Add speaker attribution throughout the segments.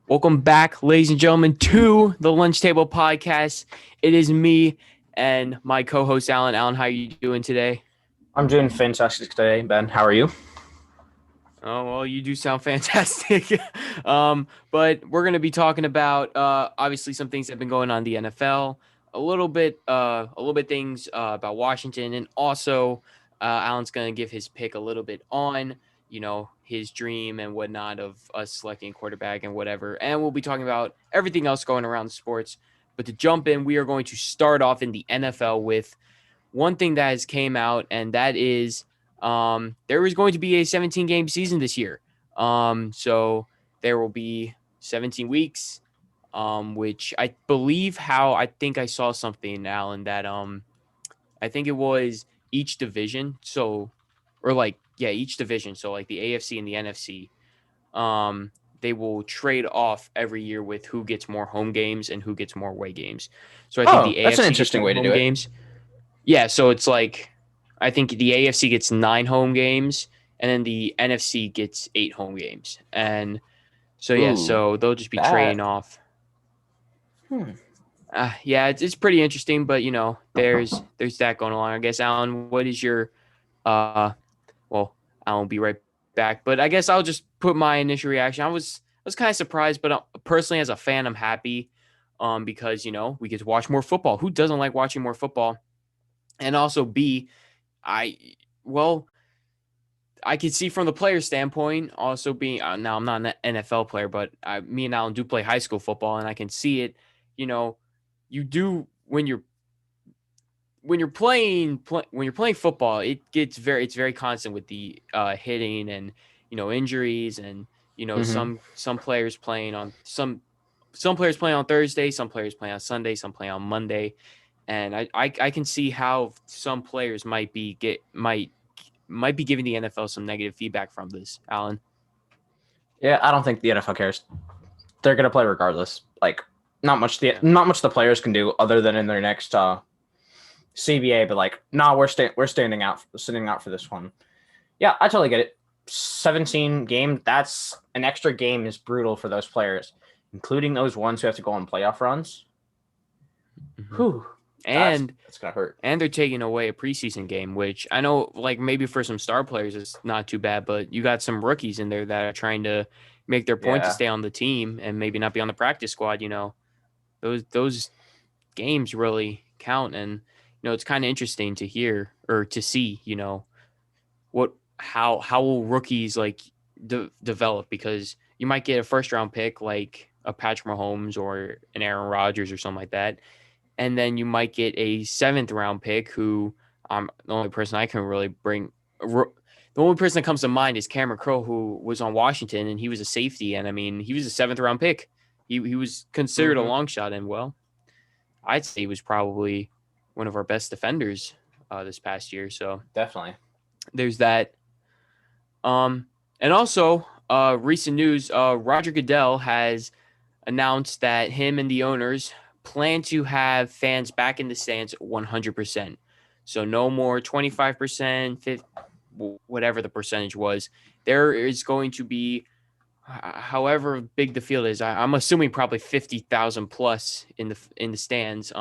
Speaker 1: Welcome back, ladies and gentlemen, to the Lunch Table Podcast. It is me and my co-host Alan. Alan, how are you doing today?
Speaker 2: I'm doing fantastic today, Ben. How are you?
Speaker 1: Oh well, you do sound fantastic. But we're gonna be talking about obviously some things that have been going on in the NFL, a little bit things about Washington, and also Alan's gonna give his pick a little bit on his dream and whatnot of us selecting a quarterback and whatever. And we'll be talking about everything else going around sports. But to jump in, we are going to start off in the NFL with one thing that has came out, and that is there is going to be a 17 game season this year. So there will be 17 weeks, which I believe I think I saw something, Alan, that I think it was each division. So, or like, yeah, each division. So like the AFC and the NFC, they will trade off every year with who gets more home games and who gets more away games. So I think
Speaker 2: Oh,
Speaker 1: the
Speaker 2: that's an
Speaker 1: AFC gets
Speaker 2: interesting
Speaker 1: more
Speaker 2: way to
Speaker 1: home
Speaker 2: do it.
Speaker 1: games. Yeah, so it's like I think the AFC gets 9 home games, and then the NFC gets 8 home games, and so yeah,
Speaker 2: Ooh,
Speaker 1: so they'll just be trading
Speaker 2: that.
Speaker 1: off.
Speaker 2: Hmm.
Speaker 1: Yeah, it's pretty interesting, but there's that going along. I guess Alan, what is your uh? Well, I'll be right back, but I guess I'll just put my initial reaction. I was kind of surprised, but personally as a fan, I'm happy, because we get to watch more football. Who doesn't like watching more football? And also B, I well, I could see from the player standpoint, also being now I'm not an NFL player, but me and Alan do play high school football, and I can see it. You know, you do when you're playing football, it's very constant with the hitting and injuries and
Speaker 2: Mm-hmm.
Speaker 1: some players playing on some players play on Thursday, some players play on Sunday, some play on Monday, and I can see how some players might be giving the NFL some negative feedback from this, Alan.
Speaker 2: Yeah, I don't think the NFL cares. They're gonna play regardless. Like,
Speaker 1: Yeah.
Speaker 2: not much the players can do other than in their next CBA. But like, nah, we're sitting out for this one. Yeah, I totally get it. 17 game. That's an extra game is brutal for those players, including those ones who have to go on playoff runs.
Speaker 1: hmm
Speaker 2: Whew,
Speaker 1: And
Speaker 2: that's gonna hurt.
Speaker 1: and they're taking away a preseason game, which I know, like maybe for some star players, it's not too bad, but you got some rookies in there that are trying to make their point to
Speaker 2: Yeah.
Speaker 1: stay on the team and maybe not be on the practice squad. Those games really count, and it's kind of interesting to hear or to see. What how will rookies like develop, because you might get a first round pick like a Patrick Mahomes or an Aaron Rodgers or something like that, and then you might get a seventh round pick who the only person I can really bring. The only person that comes to mind is Cameron Crowe, who was on Washington and he was a safety, and I mean he was a seventh round pick. He was considered a
Speaker 2: Mm-hmm.
Speaker 1: long shot, and well, I'd say he was probably one of our best defenders this past year. So
Speaker 2: Definitely.
Speaker 1: there's that. And also, recent news: Roger Goodell has announced that him and the owners plan to have fans back in the stands 100%. So no more 25%, whatever the percentage was. There is going to be, however big the field is. I'm assuming probably 50,000 plus in the stands.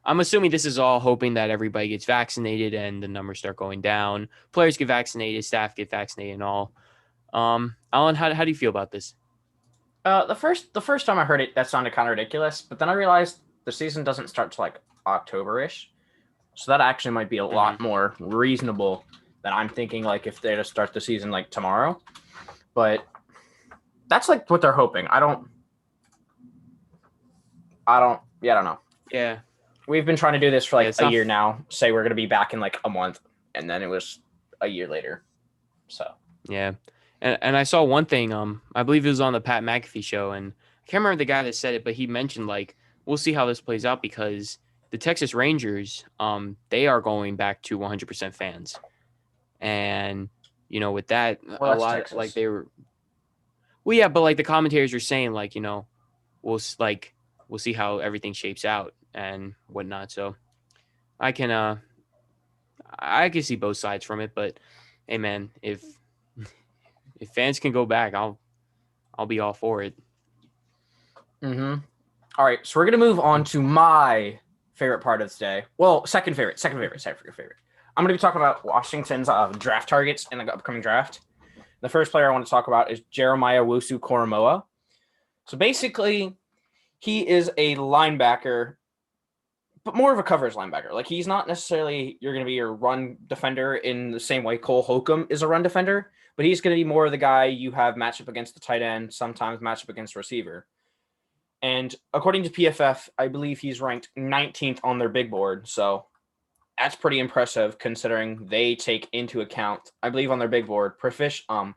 Speaker 1: I'm assuming this is all hoping that everybody gets vaccinated and the numbers start going down. Players get vaccinated, staff get vaccinated, and all. Alan, how do you feel about this?
Speaker 2: The first time I heard it, that sounded kind of ridiculous. But then I realized the season doesn't start till like October-ish, so that actually might be a
Speaker 1: Mm-hmm.
Speaker 2: lot more reasonable than I'm thinking. Like if they just start the season like tomorrow, but that's like what they're hoping. I don't know.
Speaker 1: Yeah,
Speaker 2: We've been trying to do this for
Speaker 1: yeah,
Speaker 2: like
Speaker 1: it's
Speaker 2: a
Speaker 1: not.
Speaker 2: year now. Say we're gonna be back in like a month, and then it was a year later. So
Speaker 1: Yeah, and I saw one thing. I believe it was on the Pat McAfee show, and I can't remember the guy that said it, but he mentioned like we'll see how this plays out because the Texas Rangers, they are going back to 100% fans, and with that,
Speaker 2: well,
Speaker 1: a
Speaker 2: that's
Speaker 1: lot like
Speaker 2: Texas.
Speaker 1: they were. Well, yeah, but like the commentators are saying, like we'll see how everything shapes out and whatnot. So I can I can see both sides from it, but hey, man, if fans can go back, I'll be all for it.
Speaker 2: Mm-hmm. All right, so we're gonna move on to my favorite part of today. Well, second favorite. I'm gonna be talking about Washington's draft targets in the upcoming draft. The first player I want to talk about is Jeremiah Wusu Koromoa. So basically, he is a linebacker, but more of a coverage linebacker. Like, he's not necessarily you're going to be your run defender in the same way Cole Holcomb is a run defender, but he's going to be more of the guy you have matchup against the tight end, sometimes matchup against receiver. And according to PFF, I believe he's ranked 19th on their big board. So that's pretty impressive considering they take into account, I believe, on their big board, positional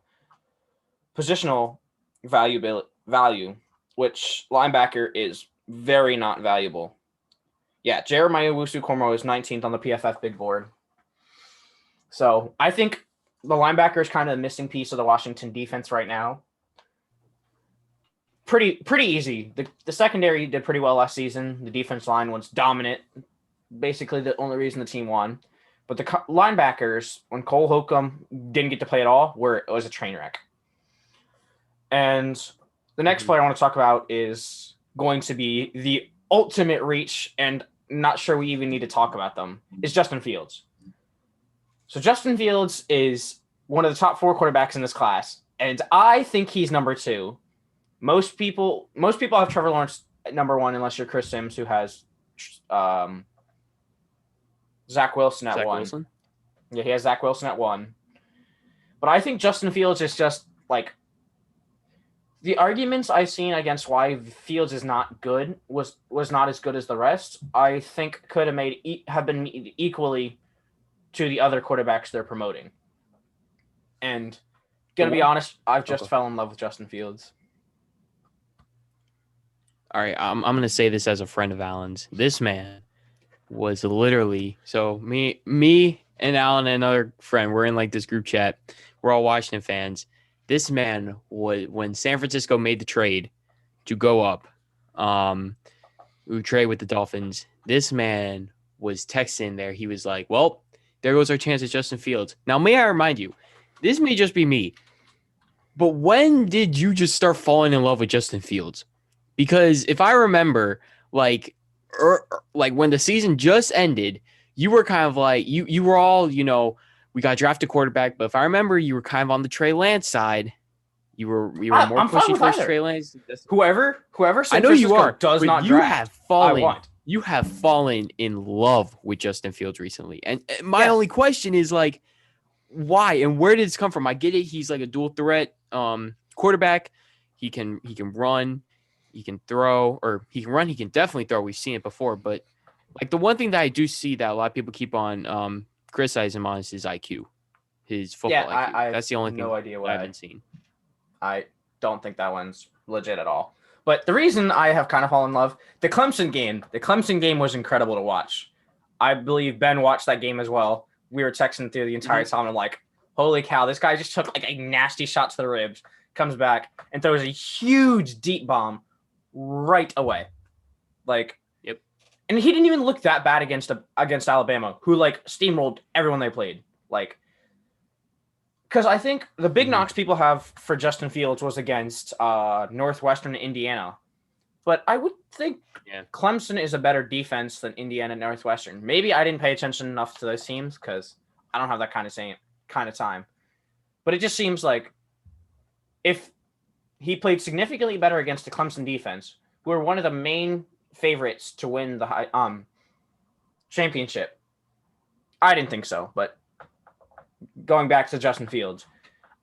Speaker 2: value, which linebacker is very not valuable. Yeah, Jeremiah Wusu-Kormo is 19th on the PFF big board. So I think the linebacker is kind of the missing piece of the Washington defense right now. Pretty easy. The secondary did pretty well last season. The defense line was dominant. Basically the only reason the team won. But the linebackers, when Cole Holcomb didn't get to play at all, it was a train wreck. And the next player I want to talk about is going to be the ultimate reach, and not sure we even need to talk about them, is Justin Fields. So Justin Fields is one of the top 4 quarterbacks in this class, and I think he's number 2. Most people have Trevor Lawrence at number 1, unless you're Chris Sims, who has Zach Wilson at 1.
Speaker 1: Wilson?
Speaker 2: Yeah, he has Zach Wilson at 1. But I think Justin Fields is just like, the arguments I've seen against why Fields is not good was not as good as the rest. I think could have been equally to the other quarterbacks they're promoting. And gonna be honest, I've just fell in love with Justin Fields.
Speaker 1: All right, I'm gonna say this as a friend of Alan's. This man was literally, so me and Alan and another friend, we're in like this group chat. We're all Washington fans. This man was, when San Francisco made the trade to go up, we trade with the Dolphins. This man was texting there. He was like, well, there goes our chance at Justin Fields. Now, may I remind you, this may just be me, but when did you just start falling in love with Justin Fields? Because if I remember, like when the season just ended, you were kind of like, you were all, we got drafted quarterback, but if I remember, you were kind of on the Trey Lance side. You were more pushing towards Trey Lance.
Speaker 2: Whoever
Speaker 1: I know you are
Speaker 2: does not
Speaker 1: you
Speaker 2: draft.
Speaker 1: You have fallen in love with Justin Fields recently, and my only question is like, why and where did this come from? I get it; he's like a dual threat quarterback. He can run, he can throw, or he can run. He can definitely throw. We've seen it before, but like the one thing that I do see that a lot of people keep on criticize him on is his IQ, his football IQ. That's the only thing I haven't seen.
Speaker 2: I don't think that one's legit at all. But the reason I have kind of fallen in love, the Clemson game was incredible to watch. I believe Ben watched that game as well. We were texting through the entire time. I'm like, holy cow, this guy just took like a nasty shot to the ribs, comes back and throws a huge deep bomb right away. Like,
Speaker 1: yep.
Speaker 2: And he didn't even look that bad against Alabama, who like steamrolled everyone they played. Like, because I think the big knocks people have for Justin Fields was against Northwestern and Indiana. But I would think Clemson is a better defense than Indiana and Northwestern. Maybe I didn't pay attention enough to those teams because I don't have that kind of time. But it just seems like if he played significantly better against the Clemson defense, who are one of the main favorites to win the championship. I didn't think so, but going back to Justin Fields,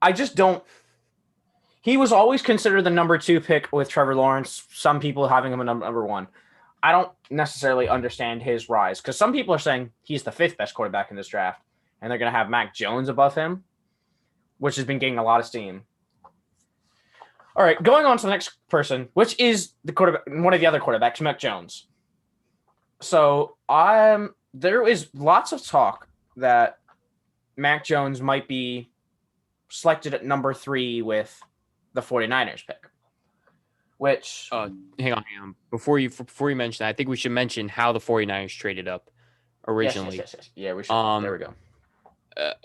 Speaker 2: I just don't. He was always considered the number 2 pick with Trevor Lawrence. Some people having him a number 1. I don't necessarily understand his rise because some people are saying he's the 5th best quarterback in this draft, and they're going to have Mac Jones above him, which has been getting a lot of steam. All right, going on to the next person, which is the quarterback, one of the other quarterbacks, Mac Jones. So there is lots of talk that Mac Jones might be selected at number 3 with the 49ers pick. Which
Speaker 1: hang on. Before you mention that, I think we should mention how the 49ers traded up originally.
Speaker 2: Yes. Yeah, we should. There we go.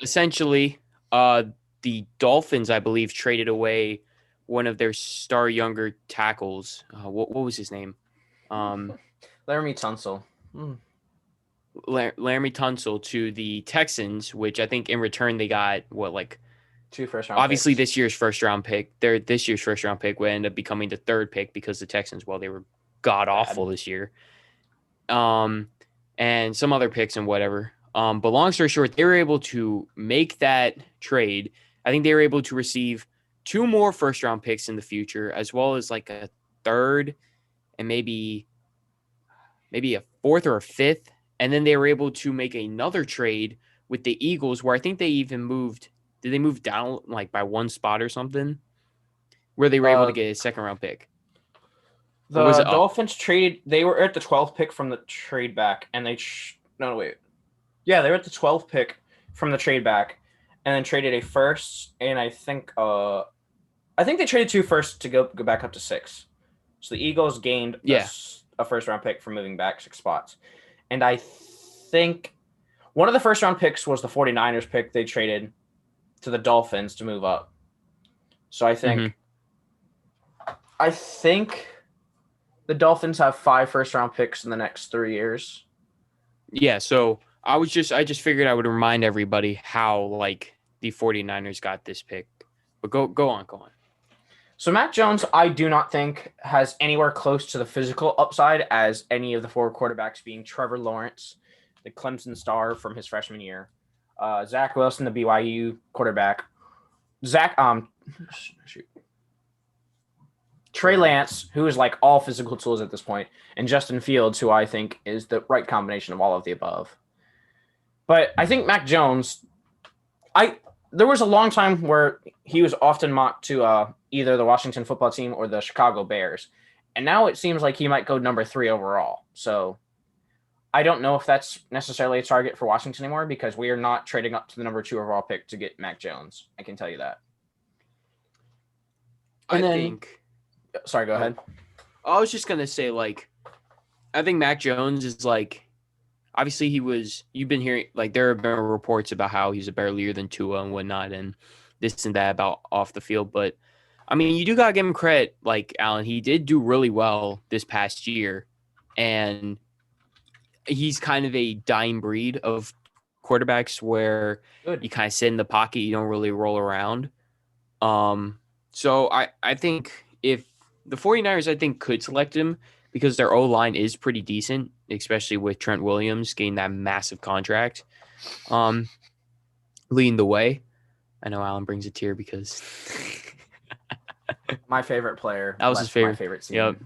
Speaker 1: Essentially, the Dolphins, I believe, traded away one of their star younger tackles. What was his name?
Speaker 2: Laramie Tunsil.
Speaker 1: Laramie Tunsil to the Texans, which I think in return they got like
Speaker 2: 2 first-round
Speaker 1: obviously
Speaker 2: picks.
Speaker 1: this year's first round pick. This year's first round pick would end up becoming the third pick because the Texans, well, they were god awful this year. And some other picks and whatever. But long story short, they were able to make that trade. I think they were able to receive 2 more first round picks in the future, as well as like a third and maybe a fourth or a fifth. And then they were able to make another trade with the Eagles, where I think they even moved. Did they move down like by 1 spot or something? Where they were able to get a second round pick.
Speaker 2: The Dolphins traded. They were at the 12th pick from the trade back, and they yeah, they were at the 12th pick from the trade back, and then traded a first, and I think they traded 2 firsts to go back up to 6. So the Eagles gained a first round pick from moving back 6 spots, and I think one of the first round picks was the 49ers pick they traded to the Dolphins to move up. So I think the Dolphins have 5 first round picks in the next 3 years.
Speaker 1: Yeah, so I just figured I would remind everybody how like the 49ers got this pick. But go on.
Speaker 2: So Mac Jones, I do not think has anywhere close to the physical upside as any of the 4 quarterbacks, being Trevor Lawrence, the Clemson star from his freshman year, Zach Wilson, the BYU quarterback, Trey Lance, who is like all physical tools at this point, and Justin Fields, who I think is the right combination of all of the above. But I think Mac Jones, there was a long time where he was often mocked to either the Washington football team or the Chicago Bears. And now it seems like he might go number 3 overall. So I don't know if that's necessarily a target for Washington anymore, because we are not trading up to the number 2 overall pick to get Mac Jones. I can tell you that. Sorry, go ahead.
Speaker 1: I was just going to say, like, I think Mac Jones is like, obviously you've been hearing, like, there have been reports about how he's a better leader than Tua and whatnot and this and that about off the field. But, I mean, you do got to give him credit, like, Alan, he did do really well this past year. And he's kind of a dying breed of quarterbacks where you kind of sit in the pocket, you don't really roll around. So I think if the 49ers, I think, could select him because their O-line is pretty decent, especially with Trent Williams getting that massive contract, leading the way. I know Alan brings a tear because
Speaker 2: my favorite player.
Speaker 1: That was his favorite.
Speaker 2: My favorite team.
Speaker 1: Yep.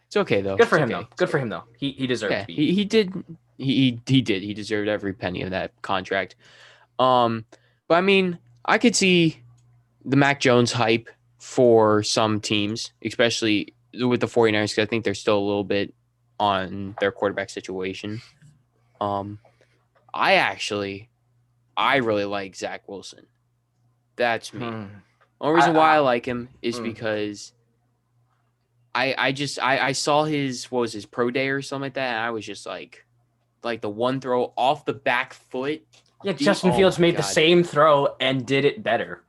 Speaker 1: It's okay though.
Speaker 2: Good for him though. Good for him though. He deserved to be.
Speaker 1: He did. He did. He deserved every penny of that contract. But I mean, I could see the Mac Jones hype for some teams, especially with the 49ers, because I think they're still a little bit on their quarterback situation. I really like Zach Wilson. That's me. Only reason why I like him is because I saw his pro day or something like that, and I was just like the one throw off the back foot.
Speaker 2: Yeah, Justin Fields made the same throw and did it better.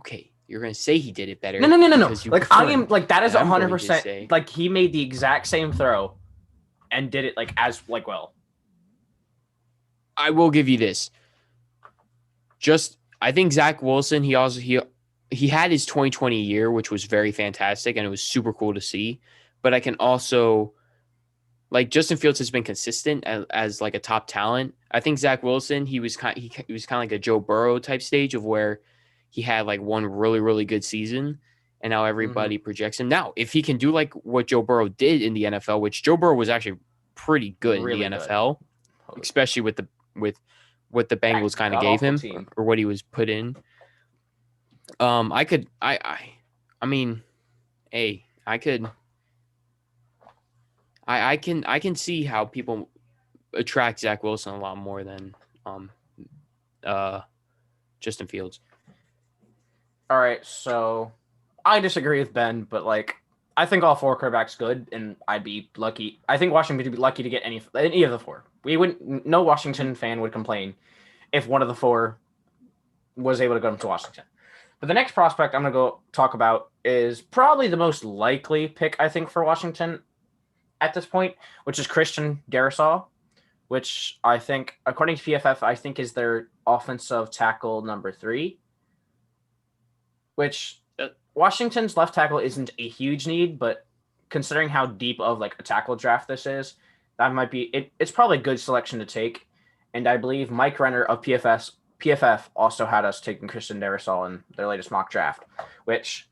Speaker 1: Okay, you're gonna say he did it better.
Speaker 2: No. Like I am like that is 100%. Like he made the exact same throw and did it well.
Speaker 1: I will give you this. I think Zach Wilson, he had his 2020 year, which was very fantastic and it was super cool to see. But I can also, like, Justin Fields has been consistent as like a top talent. I think Zach Wilson, he was kind of like a Joe Burrow type stage of where he had like one really, really good season and now everybody projects him. Now, if he can do like what Joe Burrow did in the NFL, which Joe Burrow was actually pretty good in the NFL, especially with what the Bengals kind of gave him or what he was put in. I can see how people attract Zach Wilson a lot more than Justin Fields.
Speaker 2: All right, so I disagree with Ben, but like I think all 4 quarterbacks good, and I'd be lucky. I think Washington would be lucky to get any of the 4. No Washington fan would complain if one of the 4 was able to go to Washington. But the next prospect I'm going to go talk about is probably the most likely pick, I think, for Washington at this point, which is Christian Darrisaw, which I think, according to PFF, I think is their offensive tackle number 3, which Washington's left tackle isn't a huge need, but considering how deep of like a tackle draft this is, that might be it's probably a good selection to take. And I believe Mike Renner of PFF also had us taking Christian Darrisaw in their latest mock draft, which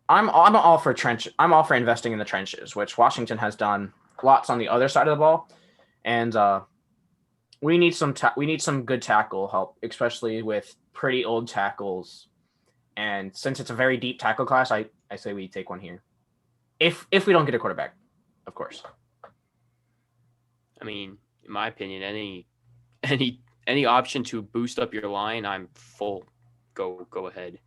Speaker 2: I'm all for I'm all for investing in the trenches, which Washington has done lots on the other side of the ball, and we need some good tackle help, especially with pretty old tackles. And since it's a very deep tackle class, I say we take one here. If we don't get a quarterback, of course.
Speaker 1: I mean, in my opinion, any option to boost up your line, I'm full. Go ahead.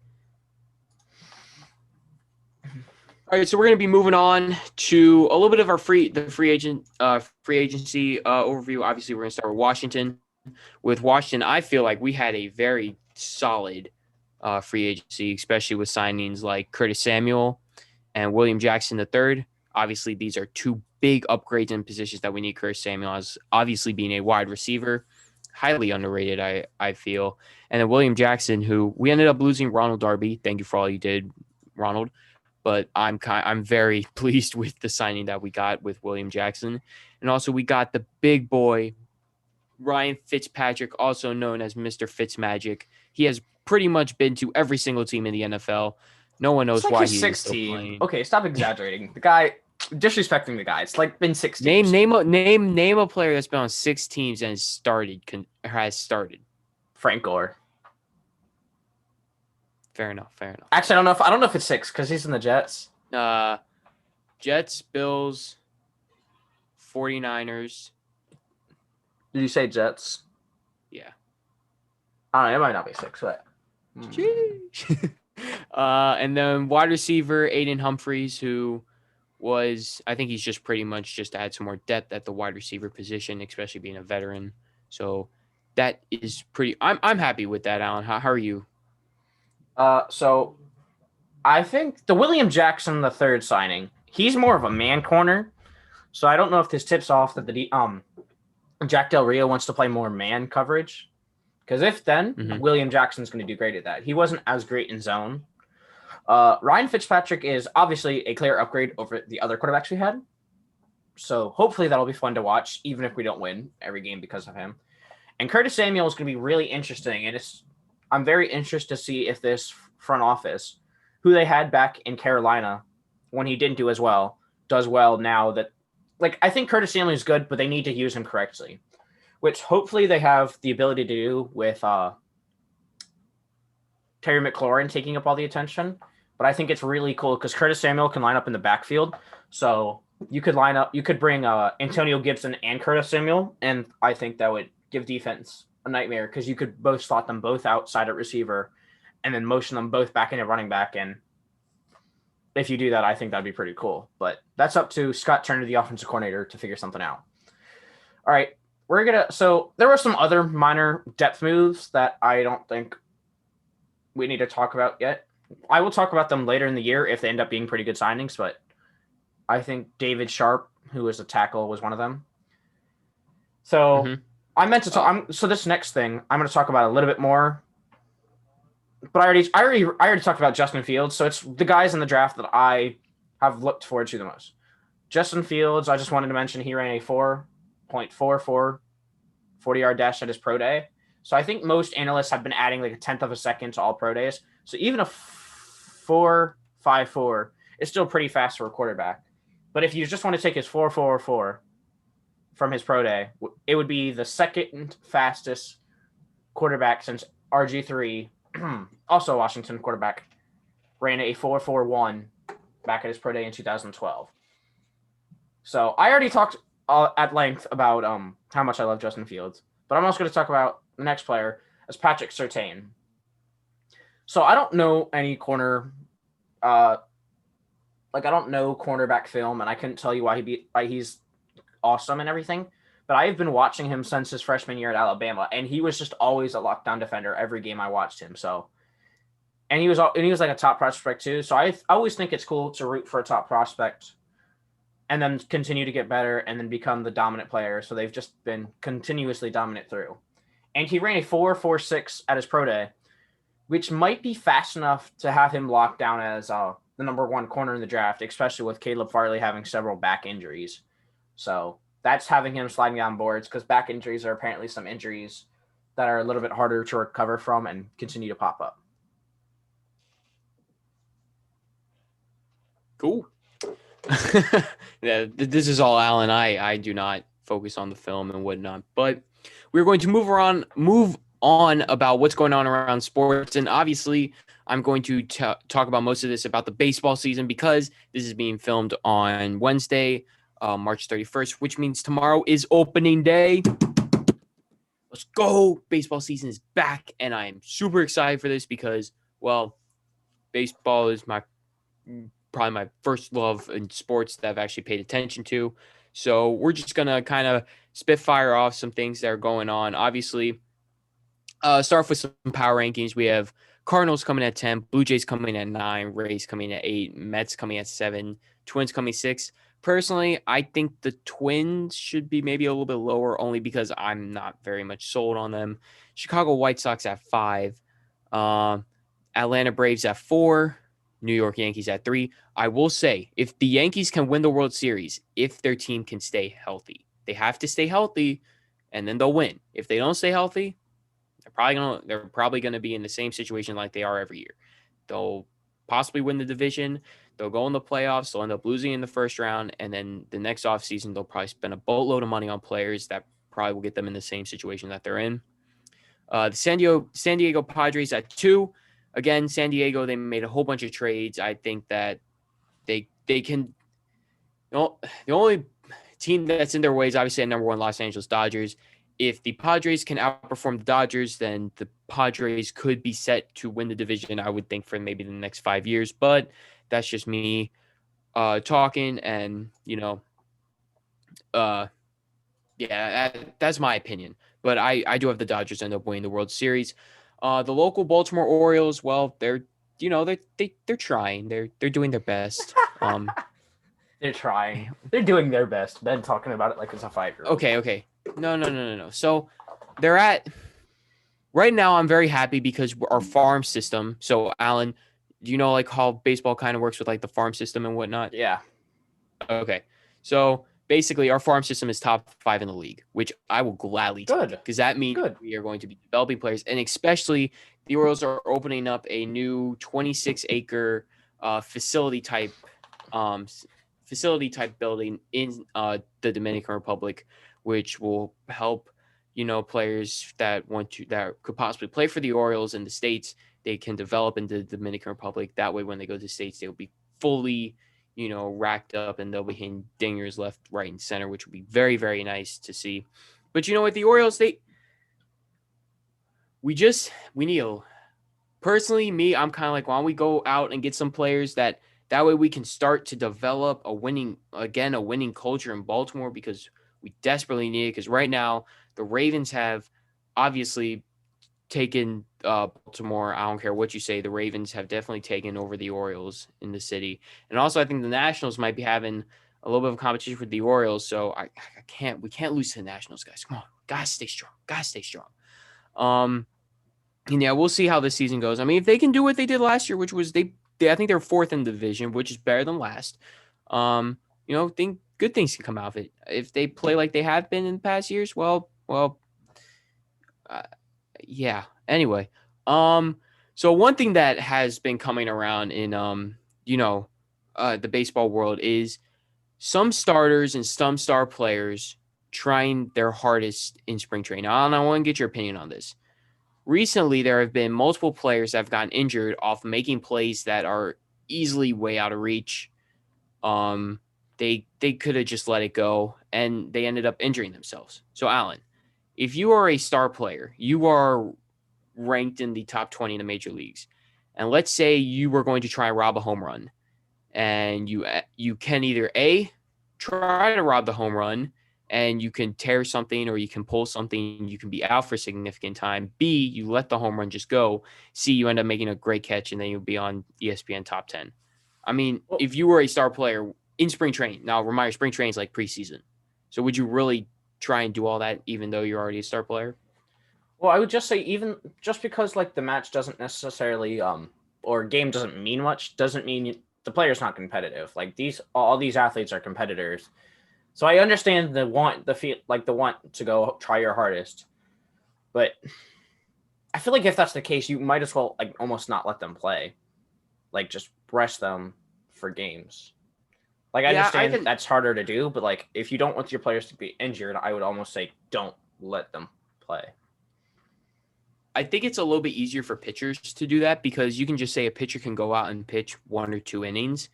Speaker 1: All right, so we're going to be moving on to a little bit of our free agency overview. Obviously, we're going to start with Washington. With Washington, I feel like we had a very solid free agency, especially with signings like Curtis Samuel and William Jackson III. Obviously, these are two big upgrades in positions that we need. Curtis Samuel as obviously being a wide receiver, highly underrated, I feel. And then William Jackson, who we ended up losing Ronald Darby. Thank you for all you did, Ronald. But I'm very pleased with the signing that we got with William Jackson. And also we got the big boy, Ryan Fitzpatrick, also known as Mr. Fitzmagic. He has pretty much been to every single team in the NFL. No one knows why he is still playing.
Speaker 2: Okay, stop exaggerating. The guy, disrespecting the guy. It's like been 6 teams.
Speaker 1: Name a player that's been on 6 teams and has started.
Speaker 2: Frank Gore.
Speaker 1: Fair enough.
Speaker 2: Actually, I don't know if it's 6 because he's in the Jets.
Speaker 1: Jets, Bills, 49ers.
Speaker 2: Did you say Jets?
Speaker 1: Yeah.
Speaker 2: I don't know. It might not be 6, but.
Speaker 1: And then wide receiver Aiden Humphreys, who was, I think he's just pretty much just to add some more depth at the wide receiver position, especially being a veteran. So that is pretty. I'm happy with that, Alan. How are you?
Speaker 2: So I think the William Jackson III signing, he's more of a man corner. So I don't know if this tips off that the Jack Del Rio wants to play more man coverage. Because if then, William Jackson's going to do great at that. He wasn't as great in zone. Ryan Fitzpatrick is obviously a clear upgrade over the other quarterbacks we had. So hopefully that'll be fun to watch, even if we don't win every game because of him. And Curtis Samuel is going to be really interesting. And I'm very interested to see if this front office, who they had back in Carolina when he didn't do as well, does well now that, like, I think Curtis Samuel is good, but they need to use him correctly, which hopefully they have the ability to do with Terry McLaurin taking up all the attention. But I think it's really cool because Curtis Samuel can line up in the backfield. So you could bring Antonio Gibson and Curtis Samuel, and I think that would give defense a nightmare because you could both slot them both outside at receiver and then motion them both back into running back. And if you do that, I think that'd be pretty cool. But that's up to Scott Turner, the offensive coordinator, to figure something out. All right. So there were some other minor depth moves that I don't think we need to talk about yet. I will talk about them later in the year if they end up being pretty good signings, but I think David Sharp, who is a tackle, was one of them. So I meant to talk. So this next thing I'm going to talk about a little bit more, but I already talked about Justin Fields. So it's the guys in the draft that I have looked forward to the most. Justin Fields, I just wanted to mention he ran a 4.44 40-yard dash at his pro day. So I think most analysts have been adding like a tenth of a second to all pro days. So even a 4.54 is still pretty fast for a quarterback. But if you just want to take his 4.44 from his pro day, it would be the second fastest quarterback since RG3, also a Washington quarterback, ran a 4.41 back at his pro day in 2012. So I already talked at length about how much I love Justin Fields, but I'm also going to talk about the next player as Patrick Surtain. So I don't know any corner, I don't know cornerback film, and I couldn't tell you why he's awesome and everything. But I've been watching him since his freshman year at Alabama, and he was just always a lockdown defender every game I watched him. So and he was like a top prospect too. So I always think it's cool to root for a top prospect and then continue to get better and then become the dominant player. So they've just been continuously dominant through. And he ran a 4.46 at his pro day, which might be fast enough to have him locked down as the number one corner in the draft, especially with Caleb Farley having several back injuries. So that's having him sliding down boards, because back injuries are apparently some injuries that are a little bit harder to recover from and continue to pop up.
Speaker 1: Cool. Yeah, this is all Alan. I do not focus on the film and whatnot, but we're going to move on about what's going on around sports. And obviously, I'm going to talk about most of this about the baseball season, because this is being filmed on Wednesday, March 31st, which means tomorrow is opening day. Let's go. Baseball season is back, and I'm super excited for this because, well, baseball is probably my first love in sports that I've actually paid attention to. So we're just going to kind of spitfire off some things that are going on. Obviously, start off with some power rankings. We have Cardinals coming at 10, Blue Jays coming at 9, Rays coming at 8, Mets coming at 7, Twins coming 6. Personally, I think the Twins should be maybe a little bit lower, only because I'm not very much sold on them. Chicago White Sox at 5, Atlanta Braves at 4, New York Yankees at 3. I will say, if the Yankees can win the World Series, if their team can stay healthy, they have to stay healthy, and then they'll win. If they don't stay healthy, they're probably gonna be in the same situation like they are every year. They'll possibly win the division. They'll go in the playoffs. They'll end up losing in the first round, and then the next offseason, they'll probably spend a boatload of money on players that probably will get them in the same situation that they're in. The San Diego Padres at 2. Again, San Diego, they made a whole bunch of trades. I think that they can. The only team that's in their way is obviously at number 1, Los Angeles Dodgers. If the Padres can outperform the Dodgers, then the Padres could be set to win the division, I would think, for maybe the next 5 years. But that's just me talking, and, that's my opinion. But I do have the Dodgers end up winning the World Series. The local Baltimore Orioles, well, they're trying. They're doing their best.
Speaker 2: They're trying. They're doing their best. Ben talking about it like it's a 5-year-old.
Speaker 1: Okay. No. So they're at right now. I'm very happy because our farm system. So Alan, do you know like how baseball kind of works with like the farm system and whatnot?
Speaker 2: Yeah.
Speaker 1: Okay. So basically, our farm system is top 5 in the league, which I will gladly take, because that means we are going to be developing players, and especially the Orioles are opening up a new 26-acre facility type building in the Dominican Republic, which will help, players that could possibly play for the Orioles in the States. They can develop in the Dominican Republic. That way, when they go to the States, they'll be fully, racked up, and they'll be hitting dingers left, right, and center, which would be very, very nice to see. But with the Orioles, we need personally, me, I'm kind of like, why don't we go out and get some players that way we can start to develop a winning culture in Baltimore, because we desperately need it. Because right now, the Ravens have obviously taken Baltimore. I don't care what you say. The Ravens have definitely taken over the Orioles in the city. And also, I think the Nationals might be having a little bit of competition with the Orioles. So we can't lose to the Nationals, guys. Come on. Gotta stay strong. And yeah, we'll see how this season goes. I mean, if they can do what they did last year, which was I think they're 4th in the division, which is better than last. Think good things can come out of it. If they play like they have been in the past years, yeah. Anyway, so one thing that has been coming around in the baseball world is some starters and some star players trying their hardest in spring training. Now, I want to get your opinion on this. Recently, there have been multiple players that have gotten injured off making plays that are easily way out of reach. They could have just let it go, and they ended up injuring themselves. So, Alan, if you are a star player, you are ranked in the top 20 in the major leagues, and let's say you were going to try and rob a home run, and you can either A, try to rob the home run and you can tear something or you can pull something, you can be out for significant time. B, you let the home run just go. C, you end up making a great catch and then you'll be on ESPN top 10. I mean,
Speaker 2: Well,
Speaker 1: if you were a star player in spring training, now reminder, spring training is like preseason. So would you really try and do all that even though you're already a star player?
Speaker 2: well, I would just say even just because like the match doesn't necessarily or game doesn't mean much doesn't mean the player's not competitive. Like all these athletes are competitors. So I understand the want to go try your hardest. But I feel like if that's the case, you might as well like almost not let them play. Like just rest them for games. Like I
Speaker 1: Yeah,
Speaker 2: understand that's harder to do, but like if you don't want your players to be injured, I would almost say don't let them play.
Speaker 1: I think it's a little bit easier for pitchers to do that because you can just say a pitcher can go out and pitch 1 or 2 innings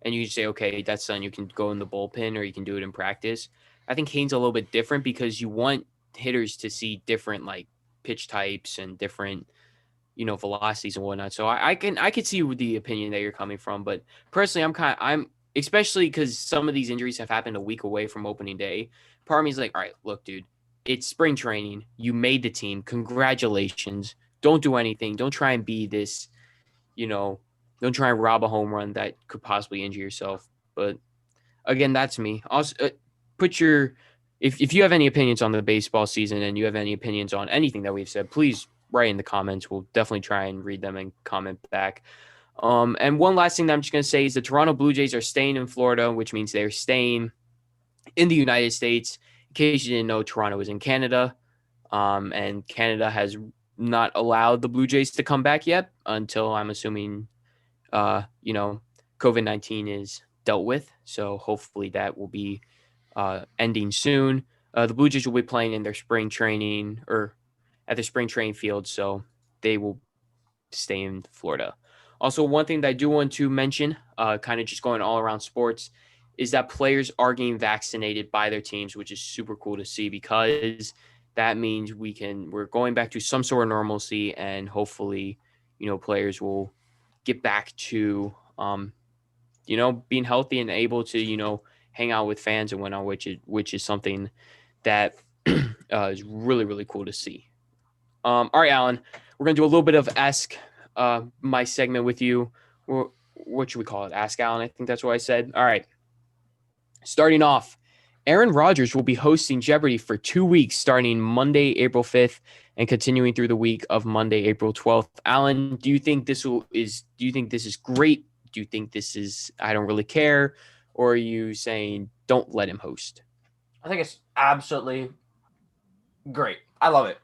Speaker 1: and you can say, okay, that's done. You can go in the bullpen or you can do it in practice. I think Kane's a little bit different because you want hitters to see different like pitch types and different, velocities and whatnot. So I could see the opinion that you're coming from, but personally, I'm especially because some of these injuries have happened a week away from opening day. Part of me is like, all right, look, dude, it's spring training. You made the team. Congratulations. Don't do anything. Don't try and be this, you know, don't try and rob a home run that could possibly injure yourself. But again, that's me. Also, put your if you have any opinions on the baseball season and you have any opinions on anything that we've said, please write in the comments. We'll definitely try and read them and comment back. And one last thing that I'm just going to say is the Toronto Blue Jays are staying in Florida, which means they're staying in the United States. In case you didn't know, Toronto is in Canada, and Canada has not allowed the Blue Jays to come back yet until I'm assuming, COVID-19 is dealt with. So hopefully that will be ending soon. The Blue Jays will be playing in their spring training or at the spring training field, so they will stay in Florida. Also, one thing that I do want to mention, kind of just going all around sports, is that players are getting vaccinated by their teams, which is super cool to see because that means we're going back to some sort of normalcy, and hopefully, players will get back to being healthy and able to hang out with fans and whatnot, which is something that is really really cool to see. All right, Alan, we're gonna do a little bit of ask my segment with you. Or what should we call it? Ask Alan. I think that's what I said. All right. Starting off, Aaron Rodgers will be hosting Jeopardy for 2 weeks, starting Monday, April 5th, and continuing through the week of Monday, April 12th. Alan, do you think this is great? Do you think this is I don't really care? Or are you saying don't let him host?
Speaker 2: I think it's absolutely great. I love it.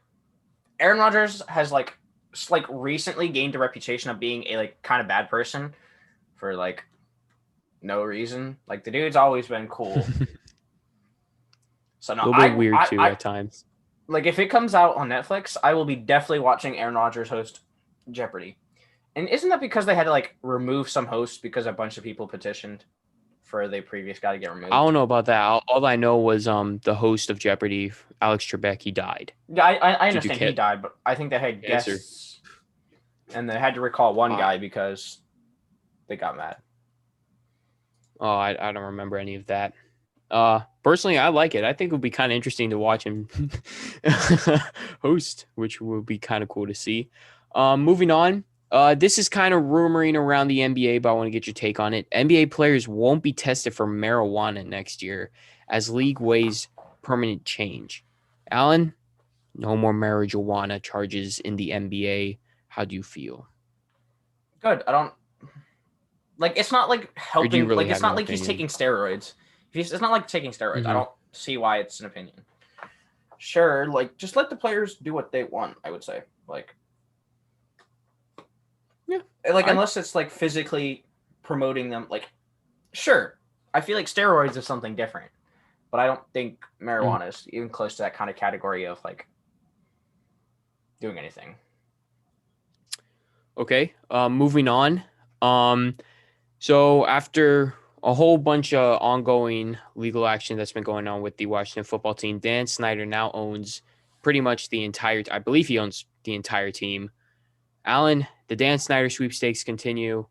Speaker 2: Aaron Rodgers has like recently gained a reputation of being a like kind of bad person for like no reason. Like the dude's always been cool. So no,
Speaker 1: A little bit weird too at times.
Speaker 2: Like if it comes out on Netflix, I will be definitely watching Aaron Rodgers host Jeopardy. And isn't that because they had to like remove some hosts because a bunch of people petitioned for the previous guy to get removed?
Speaker 1: I don't know about that. All I know was the host of Jeopardy, Alex Trebek, he died.
Speaker 2: Yeah, I understand he died, but I think they had guests, and they had to recall one guy because they got mad.
Speaker 1: Oh, I don't remember any of that. Personally, I like it. I think it would be kind of interesting to watch him host, which would be kind of cool to see. Moving on. This is kind of rumoring around the NBA, but I want to get your take on it. NBA players won't be tested for marijuana next year as league weighs permanent change. Alan, no more marijuana charges in the NBA. How do you feel?
Speaker 2: Good. I don't like. It's not like helping.
Speaker 1: Really
Speaker 2: like it's not like he's taking steroids. It's not like taking steroids.
Speaker 1: Mm-hmm.
Speaker 2: I don't see why it's an opinion. Sure, like just let the players do what they want. I would say, like,
Speaker 1: yeah,
Speaker 2: like unless it's like physically promoting them. Like, sure, I feel like steroids is something different, but I don't think marijuana is even close to that kind of category of like doing anything.
Speaker 1: Okay. Moving on. So after a whole bunch of ongoing legal action that's been going on with the Washington football team, Dan Snyder now owns pretty much I believe he owns the entire team. Alan, the Dan Snyder sweepstakes continue.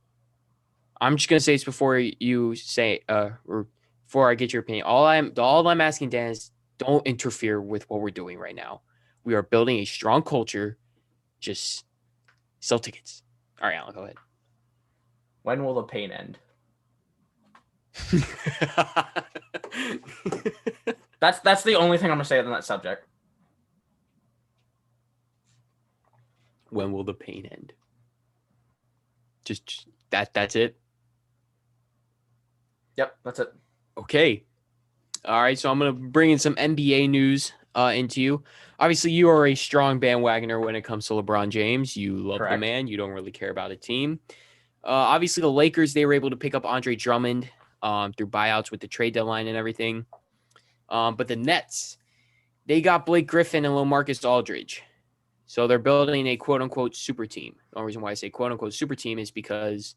Speaker 1: I'm just going to say this before you say, or before I get your opinion, all I'm asking, Dan, is don't interfere with what we're doing right now. We are building a strong culture. Just sell tickets. All right, Alan, go ahead.
Speaker 2: When will the pain end? That's the only thing I'm gonna say on that subject.
Speaker 1: When will the pain end? Just that's it.
Speaker 2: Yep, that's it.
Speaker 1: Okay. All right, so I'm gonna bring in some NBA news into you. Obviously, you are a strong bandwagoner when it comes to LeBron James. You love the
Speaker 2: Correct.
Speaker 1: man. You don't really care about a team. Obviously, the Lakers, they were able to pick up Andre Drummond through buyouts with the trade deadline and everything. But the Nets, they got Blake Griffin and LaMarcus Aldridge. So they're building a quote-unquote super team. The only reason why I say quote-unquote super team is because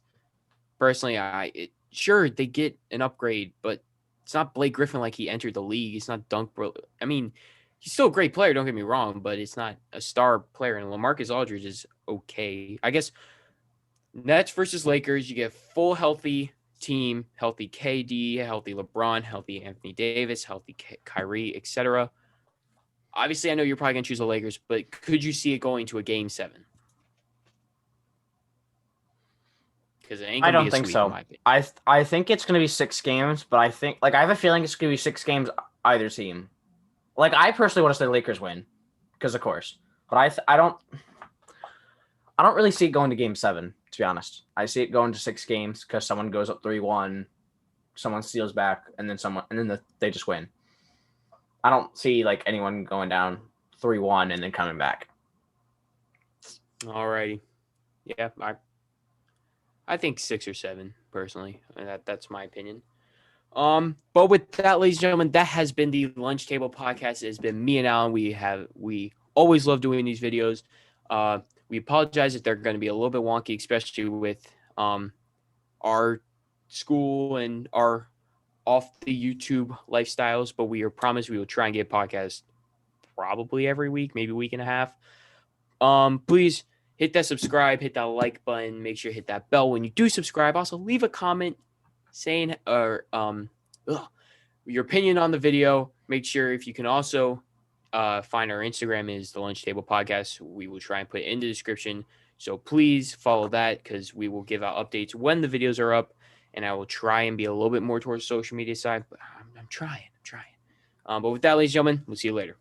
Speaker 1: personally, sure, they get an upgrade, but it's not Blake Griffin like he entered the league. It's not Dunk Bro. I mean, he's still a great player, don't get me wrong, but it's not a star player. And LaMarcus Aldridge is okay. I guess Nets versus Lakers, you get full healthy team, healthy KD, healthy LeBron, healthy Anthony Davis, healthy Kyrie, etc. Obviously, I know you're probably going to choose the Lakers, but could you see it going to a game 7? Because it ain't
Speaker 2: I
Speaker 1: going to
Speaker 2: don't
Speaker 1: be a
Speaker 2: think
Speaker 1: sweep,
Speaker 2: so.
Speaker 1: in my opinion.
Speaker 2: I think it's gonna be 6 games, but I have a feeling it's gonna be 6 games either team. Like I personally want to say Lakers win, because of course, but I don't really see it going to game 7. To be honest, I see it going to 6 games because someone goes up 3-1, someone steals back, and then they just win. I don't see like anyone going down 3-1 and then coming back.
Speaker 1: All righty. Yeah, I think 6 or 7 personally. That's my opinion. But with that, ladies and gentlemen, that has been the Lunch Table Podcast. It has been me and Alan. We always love doing these videos. We apologize if they're going to be a little bit wonky, especially with our school and our off the YouTube lifestyles. But we promise we will try and get podcasts probably every week, maybe a week and a half. Please hit that subscribe, hit that like button, make sure you hit that bell when you do subscribe. Also, leave a comment saying your opinion on the video. Make sure if you can also find our Instagram is the Lunch Table Podcast. We will try and put it in the description. So please follow that because we will give out updates when the videos are up. And I will try and be a little bit more towards social media side, but I'm trying. But with that, ladies and gentlemen, we'll see you later.